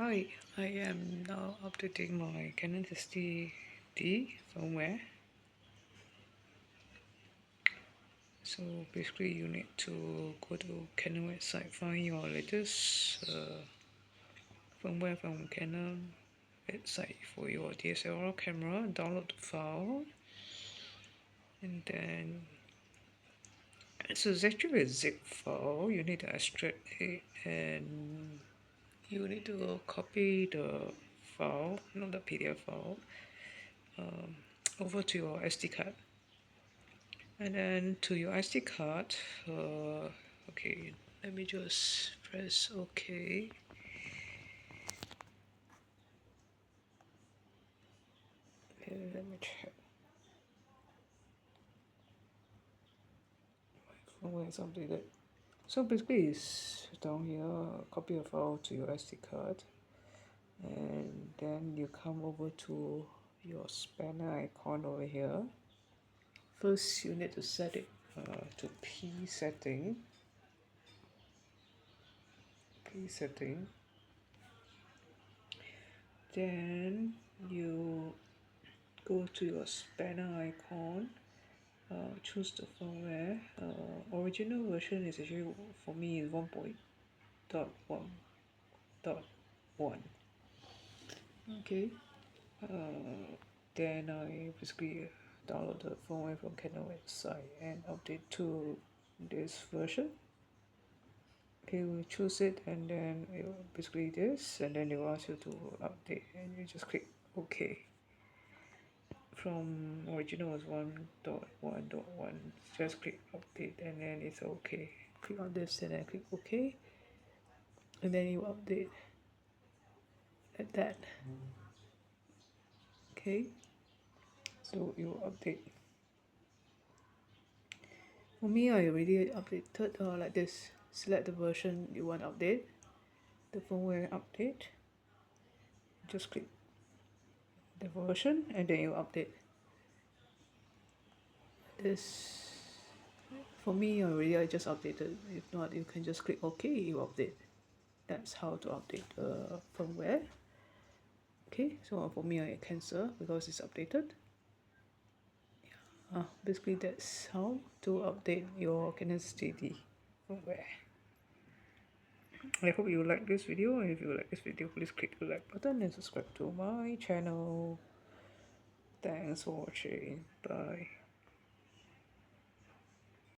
Hi, I am now updating my Canon 60D firmware. So basically you need to go to Canon website, find your latest firmware from Canon website for your DSLR camera, download the file, and then so it's actually a zip file. You need to extract it and you need to copy the file, not the PDF file, over to your SD card. And then to your SD card, okay, let me just press OK. Okay, let me check. My firmware is updated. So basically, it's down here. Copy a file to your SD card, and then you come over to your spanner icon over here. First, you need to set it to P setting. Then you go to your spanner icon, choose the firmware. Original version is actually for me is 1.1.1. Okay. Then I basically download the firmware from Canon website and update to this version. Okay, we choose it, and then it will basically this, and then it will ask you to update, and you just click OK. From original was 1.1.1, just click update and then it's OK. Click on this and then click OK, and then you update like that. Okay, so you update. For me, I already updated like this. Select the version you want to update, the firmware update, just click the version and then you update this. For me already, I just updated. If not, you can just click OK, you update. That's how to update the firmware. Okay, so for me I cancel because it's updated. Basically that's how to update your Canon 60D firmware. I hope you like this video, and if you like this video, please click the like button and subscribe to my channel. Thanks for watching. Bye.